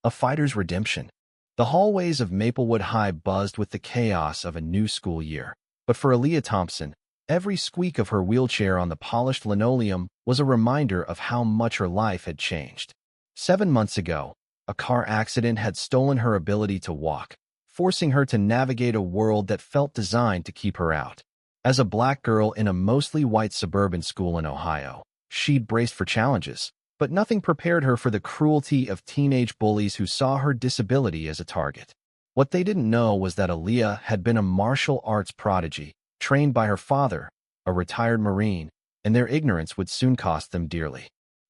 A fighter's redemption. The hallways of Maplewood High buzzed with the chaos of a new school year. But for Aaliyah Thompson, every squeak of her wheelchair on the polished linoleum was a reminder of how much her life had changed. 7 months ago, a car accident had stolen her ability to walk, forcing her to navigate a world that felt designed to keep her out. As a black girl in a mostly white suburban school in Ohio, she'd braced for challenges, but nothing prepared her for the cruelty of teenage bullies who saw her disability as a target. What they didn't know was that Aaliyah had been a martial arts prodigy, trained by her father, a retired Marine, and their ignorance would soon cost them dearly.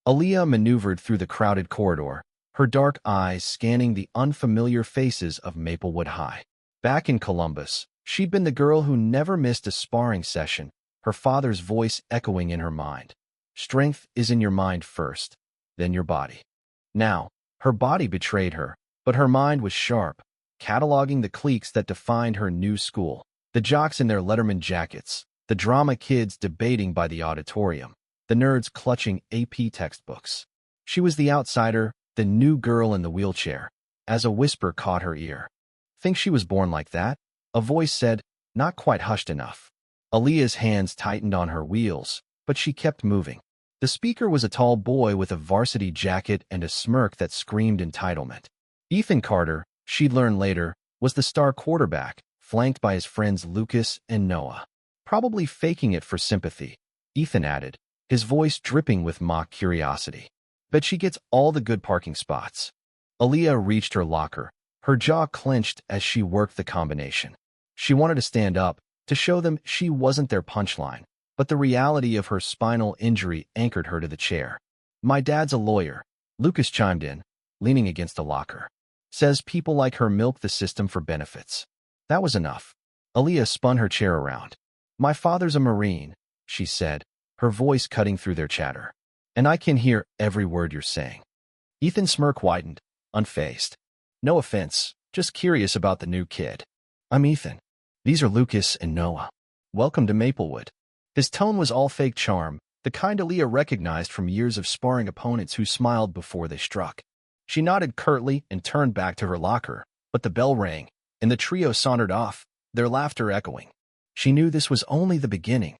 Aaliyah maneuvered through the crowded corridor, her dark eyes scanning the unfamiliar faces of Maplewood High. Back in Columbus, she'd been the girl who never missed a sparring session, her father's voice echoing in her mind. Strength is in your mind first, then your body. Now, her body betrayed her, but her mind was sharp, cataloging the cliques that defined her new school. The jocks in their Letterman jackets, the drama kids debating by the auditorium, the nerds clutching AP textbooks. She was the outsider, the new girl in the wheelchair, as a whisper caught her ear. Think she was born like that? A voice said, not quite hushed enough. Aaliyah's hands tightened on her wheels, but she kept moving. The speaker was a tall boy with a varsity jacket and a smirk that screamed entitlement. Ethan Carter, she'd learn later, was the star quarterback, flanked by his friends Lucas and Noah. Probably faking it for sympathy, Ethan added, his voice dripping with mock curiosity. Bet she gets all the good parking spots. Aaliyah reached her locker, her jaw clenched as she worked the combination. She wanted to stand up, to show them she wasn't their punchline, but the reality of her spinal injury anchored her to the chair. My dad's a lawyer, Lucas chimed in, leaning against the locker. Says people like her milk the system for benefits. That was enough. Aaliyah spun her chair around. My father's a Marine, she said, her voice cutting through their chatter. And I can hear every word you're saying. Ethan's smirk widened, unfazed. No offense, just curious about the new kid. I'm Ethan. These are Lucas and Noah. Welcome to Maplewood. His tone was all fake charm, the kind Aaliyah recognized from years of sparring opponents who smiled before they struck. She nodded curtly and turned back to her locker, but the bell rang, and the trio sauntered off, their laughter echoing. She knew this was only the beginning.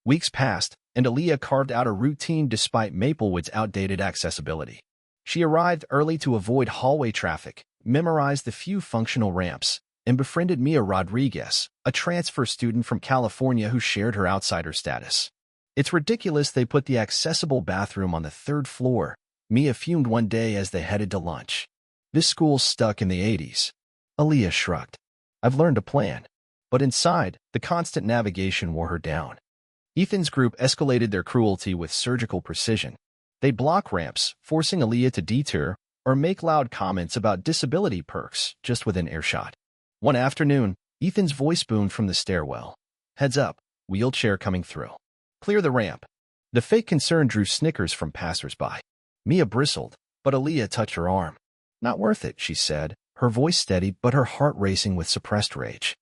Weeks passed, and Aaliyah carved out a routine despite Maplewood's outdated accessibility. She arrived early to avoid hallway traffic, memorized the few functional ramps, and befriended Mia Rodriguez, a transfer student from California who shared her outsider status. It's ridiculous they put the accessible bathroom on the 3rd floor, Mia fumed one day as they headed to lunch. This school's stuck in the 80s. Aaliyah shrugged. I've learned a plan. But inside, the constant navigation wore her down. Ethan's group escalated their cruelty with surgical precision. They'd block ramps, forcing Aaliyah to detour, or make loud comments about disability perks just within earshot. One afternoon, Ethan's voice boomed from the stairwell. Heads up, wheelchair coming through. Clear the ramp. The fake concern drew snickers from passersby. Mia bristled, but Aaliyah touched her arm. Not worth it, she said, her voice steady but her heart racing with suppressed rage.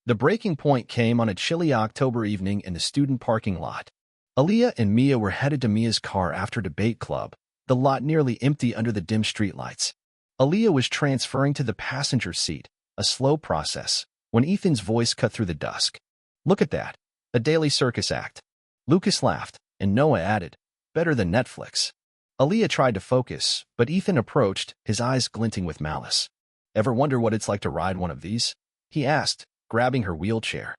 The breaking point came on a chilly October evening in the student parking lot. Aaliyah and Mia were headed to Mia's car after debate club, the lot nearly empty under the dim streetlights. Aaliyah was transferring to the passenger seat, a slow process, when Ethan's voice cut through the dusk. Look at that, a daily circus act. Lucas laughed, and Noah added, better than Netflix. Aaliyah tried to focus, but Ethan approached, his eyes glinting with malice. Ever wonder what it's like to ride one of these? He asked, grabbing her wheelchair.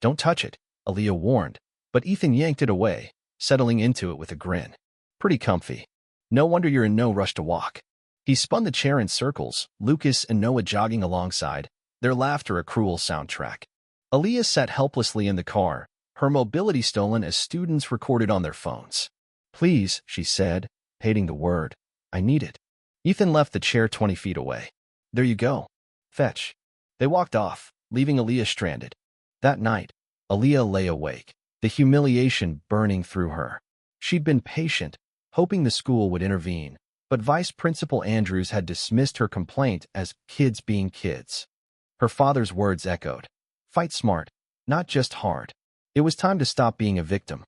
Don't touch it, Aaliyah warned, but Ethan yanked it away, settling into it with a grin. Pretty comfy. No wonder you're in no rush to walk. He spun the chair in circles, Lucas and Noah jogging alongside, their laughter a cruel soundtrack. Aaliyah sat helplessly in the car, her mobility stolen as students recorded on their phones. Please, she said, hating the word. I need it. Ethan left the chair 20 feet away. There you go. Fetch. They walked off, leaving Aaliyah stranded. That night, Aaliyah lay awake, the humiliation burning through her. She'd been patient, hoping the school would intervene, but Vice Principal Andrews had dismissed her complaint as kids being kids. Her father's words echoed. Fight smart, not just hard. It was time to stop being a victim.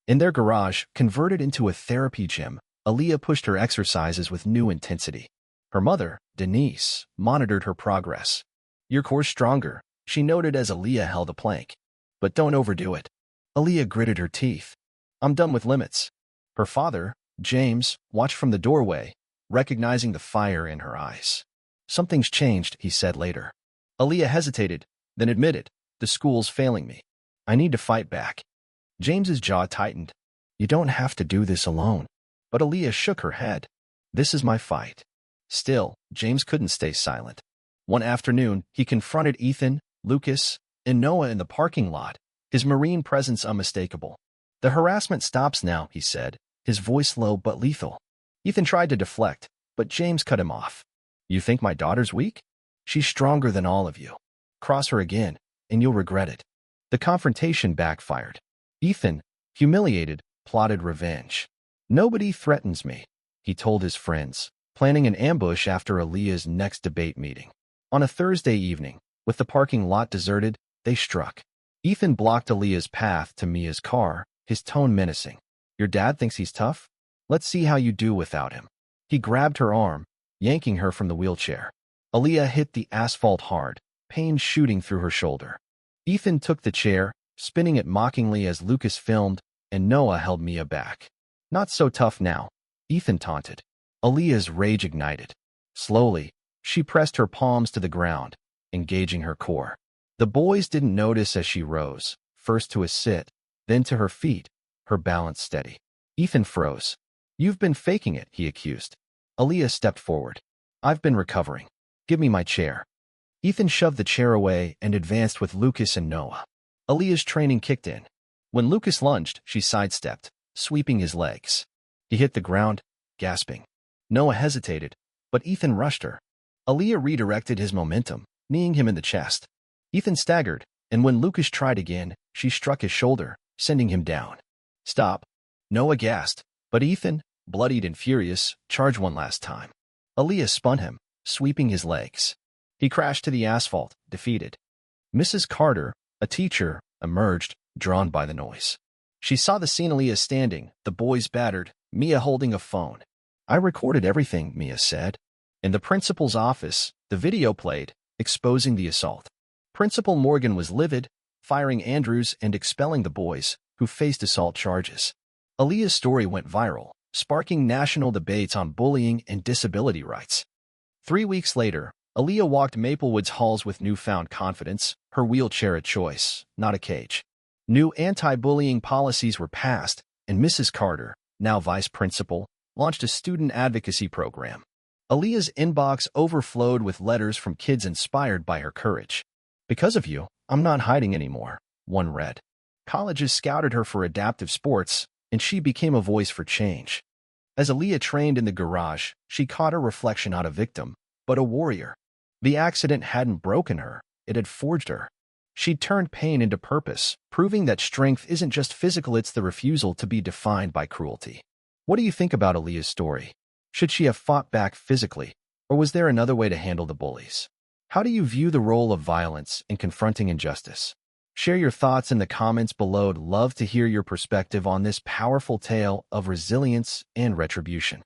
In their garage, converted into a therapy gym, Aaliyah pushed her exercises with new intensity. Her mother, Denise, monitored her progress. "Your core's stronger," she noted as Aaliyah held a plank. "But don't overdo it." Aaliyah gritted her teeth. "I'm done with limits." Her father, James, watched from the doorway, recognizing the fire in her eyes. "Something's changed," he said later. Aaliyah hesitated, then admitted, "The school's failing me. I need to fight back." James's jaw tightened. "You don't have to do this alone." But Aaliyah shook her head. "This is my fight." Still, James couldn't stay silent. One afternoon, he confronted Ethan, Lucas, and Noah in the parking lot, his marine presence unmistakable. "The harassment stops now," he said, his voice low but lethal. Ethan tried to deflect, but James cut him off. "You think my daughter's weak? She's stronger than all of you. Cross her again, and you'll regret it." The confrontation backfired. Ethan, humiliated, plotted revenge. "Nobody threatens me," he told his friends, planning an ambush after Aaliyah's next debate meeting. On a Thursday evening, with the parking lot deserted, they struck. Ethan blocked Aaliyah's path to Mia's car, his tone menacing. "Your dad thinks he's tough? Let's see how you do without him." He grabbed her arm, yanking her from the wheelchair. Aaliyah hit the asphalt hard, pain shooting through her shoulder. Ethan took the chair, spinning it mockingly as Lucas filmed, and Noah held Mia back. "Not so tough now," Ethan taunted. Aaliyah's rage ignited. Slowly, she pressed her palms to the ground, engaging her core. The boys didn't notice as she rose, first to a sit, then to her feet, her balance steady. Ethan froze. "You've been faking it," he accused. Aaliyah stepped forward. "I've been recovering. Give me my chair." Ethan shoved the chair away and advanced with Lucas and Noah. Aaliyah's training kicked in. When Lucas lunged, she sidestepped, sweeping his legs. He hit the ground, gasping. Noah hesitated, but Ethan rushed her. Aaliyah redirected his momentum, kneeing him in the chest. Ethan staggered, and when Lucas tried again, she struck his shoulder, sending him down. "Stop." Noah gasped, but Ethan, bloodied and furious, charged one last time. Aaliyah spun him, sweeping his legs. He crashed to the asphalt, defeated. Mrs. Carter, a teacher, emerged, drawn by the noise. She saw the scene. Aaliyah standing, the boys battered, Mia holding a phone. "I recorded everything," Mia said. In the principal's office, the video played, exposing the assault. Principal Morgan was livid, firing Andrews and expelling the boys, who faced assault charges. Aaliyah's story went viral, sparking national debates on bullying and disability rights. 3 weeks later, Aaliyah walked Maplewood's halls with newfound confidence, her wheelchair a choice, not a cage. New anti-bullying policies were passed, and Mrs. Carter, now vice principal, launched a student advocacy program. Aaliyah's inbox overflowed with letters from kids inspired by her courage. "Because of you, I'm not hiding anymore," one read. Colleges scouted her for adaptive sports, and she became a voice for change. As Aaliyah trained in the garage, she caught her reflection, not a victim, but a warrior. The accident hadn't broken her, it had forged her. She'd turned pain into purpose, proving that strength isn't just physical, it's the refusal to be defined by cruelty. What do you think about Aaliyah's story? Should she have fought back physically, or was there another way to handle the bullies? How do you view the role of violence in confronting injustice? Share your thoughts in the comments below. I'd love to hear your perspective on this powerful tale of resilience and retribution.